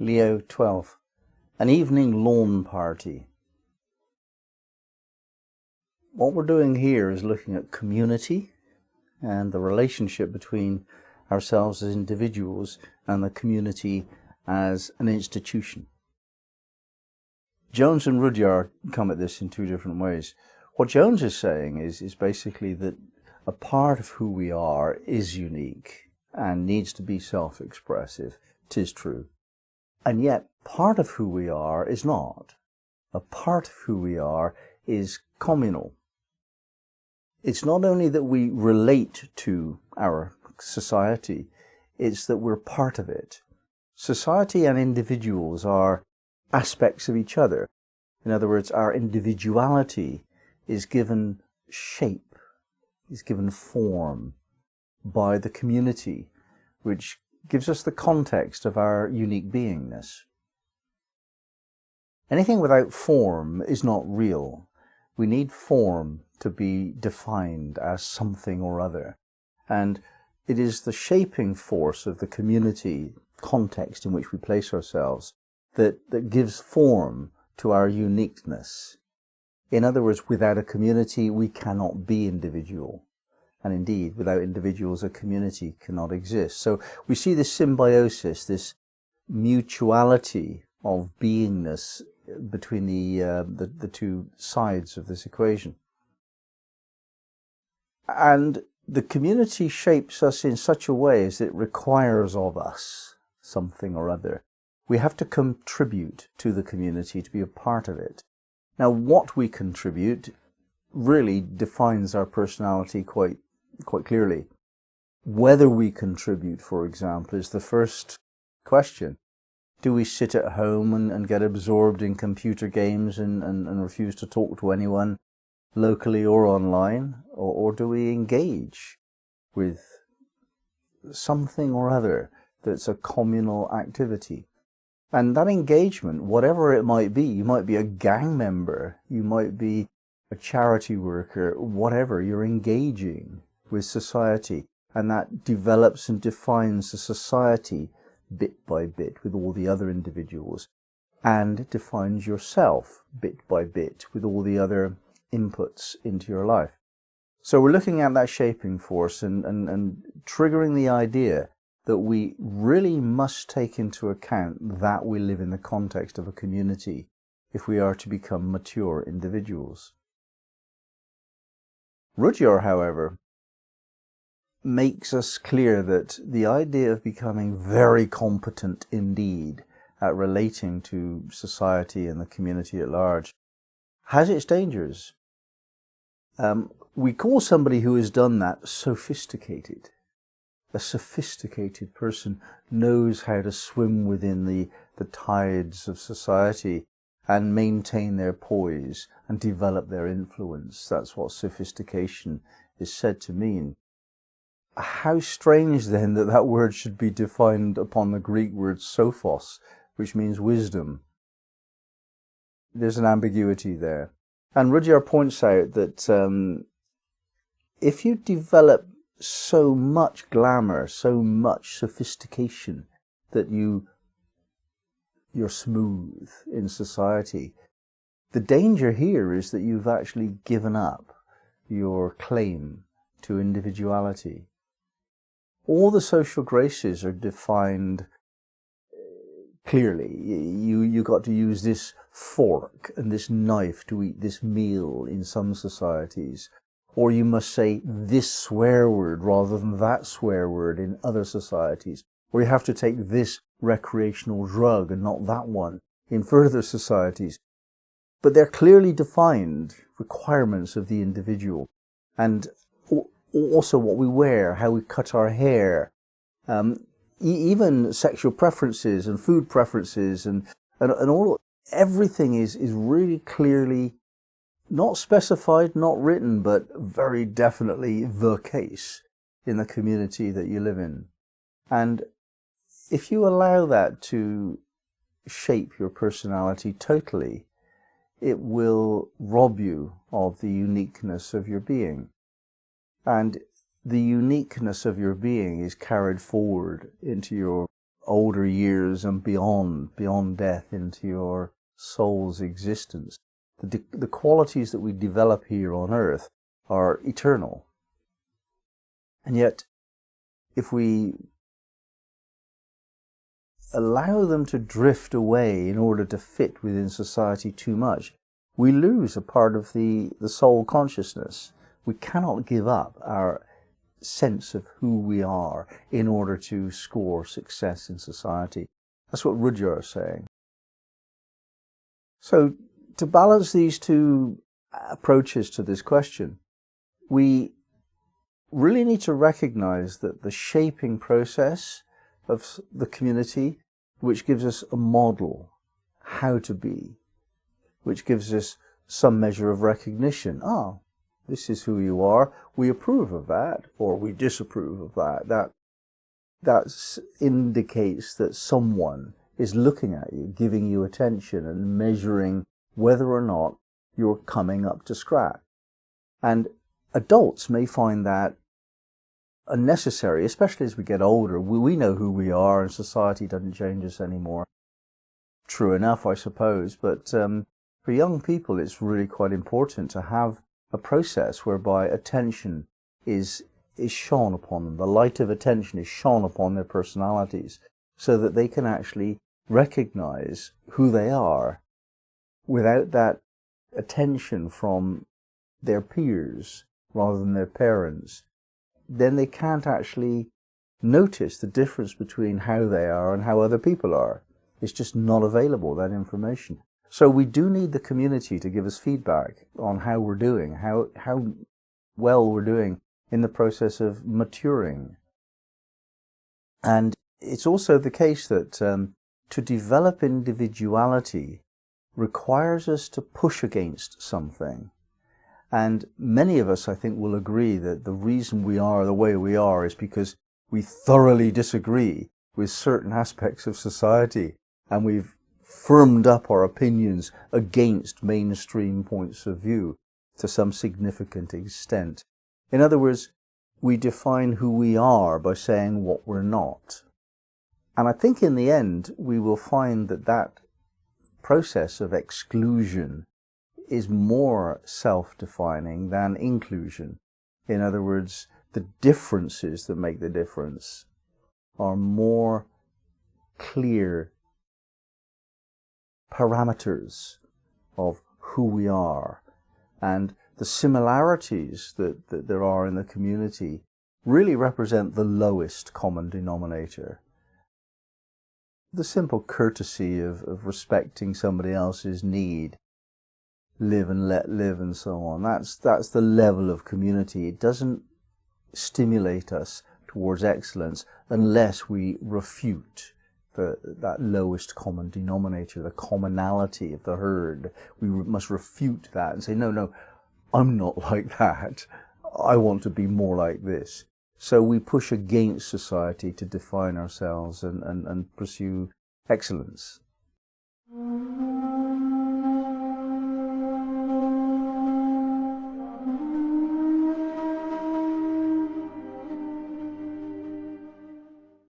Leo 12. An evening lawn party. What we're doing here is looking at community and the relationship between ourselves as individuals and the community as an institution. Jones and Rudyard come at this in two different ways. What Jones is saying is basically that a part of who we are is unique and needs to be self-expressive. 'Tis true. And yet, part of who we are is not. A part of who we are is communal. It's not only that we relate to our society, it's that we're part of it. Society and individuals are aspects of each other. In other words, our individuality is given shape, is given form by the community, which gives us the context of our unique beingness. Anything without form is not real. We need form to be defined as something or other. And it is the shaping force of the community context in which we place ourselves that gives form to our uniqueness. In other words, without a community, we cannot be individual. And indeed, without individuals, a community cannot exist. So we see this symbiosis, this mutuality of beingness between the two sides of this equation. And the community shapes us in such a way as it requires of us something or other. We have to contribute to the community to be a part of it. Now, what we contribute really defines our personality quite clearly. Whether we contribute, for example, is the first question. Do we sit at home and get absorbed in computer games and refuse to talk to anyone locally or online? Or do we engage with something or other that's a communal activity? And that engagement, whatever it might be, you might be a gang member, you might be a charity worker, whatever, you're engaging with society, and that develops and defines the society bit by bit with all the other individuals, and defines yourself bit by bit with all the other inputs into your life. So we're looking at that shaping force and triggering the idea that we really must take into account that we live in the context of a community if we are to become mature individuals. Rudyard, however, makes us clear that the idea of becoming very competent indeed at relating to society and the community at large has its dangers. We call somebody who has done that sophisticated. A sophisticated person knows how to swim within the tides of society and maintain their poise and develop their influence. That's what sophistication is said to mean. How strange then that word should be defined upon the Greek word sophos, which means wisdom. There's an ambiguity there. And Rudyard points out that if you develop so much glamour, so much sophistication that you're smooth in society, the danger here is that you've actually given up your claim to individuality. All the social graces are defined clearly. You got to use this fork and this knife to eat this meal in some societies. Or you must say this swear word rather than that swear word in other societies. Or you have to take this recreational drug and not that one in further societies. But they're clearly defined requirements of the individual. And also what we wear, how we cut our hair, even sexual preferences and food preferences and all, everything is really clearly not specified, not written, but very definitely the case in the community that you live in. And if you allow that to shape your personality totally, it will rob you of the uniqueness of your being. And the uniqueness of your being is carried forward into your older years and beyond death into your soul's existence. The qualities that we develop here on earth are eternal. And yet, if we allow them to drift away in order to fit within society too much, we lose a part of the soul consciousness. We cannot give up our sense of who we are in order to score success in society. That's what Rudyard is saying. So, to balance these two approaches to this question, we really need to recognize that the shaping process of the community, which gives us a model how to be, which gives us some measure of recognition. This is who you are. We approve of that, or we disapprove of that. That indicates that someone is looking at you, giving you attention, and measuring whether or not you're coming up to scratch. And adults may find that unnecessary, especially as we get older. We know who we are, and society doesn't change us anymore. True enough, I suppose, but for young people it's really quite important to have a process whereby attention is shone upon them. The light of attention is shone upon their personalities so that they can actually recognize who they are. Without that attention from their peers rather than their parents, then they can't actually notice the difference between how they are and how other people are. It's just not available, that information. So we do need the community to give us feedback on how we're doing, how well we're doing in the process of maturing. And it's also the case that to develop individuality requires us to push against something. And many of us, I think, will agree that the reason we are the way we are is because we thoroughly disagree with certain aspects of society, and we've firmed up our opinions against mainstream points of view to some significant extent. In other words, we define who we are by saying what we're not. And I think in the end, we will find that that process of exclusion is more self-defining than inclusion. In other words, the differences that make the difference are more clear parameters of who we are, and the similarities that there are in the community really represent the lowest common denominator. The simple courtesy of respecting somebody else's need, live and let live and so on, that's the level of community. It doesn't stimulate us towards excellence unless we refute that lowest common denominator, the commonality of the herd. We must refute that and say, no, I'm not like that. I want to be more like this. So we push against society to define ourselves and pursue excellence.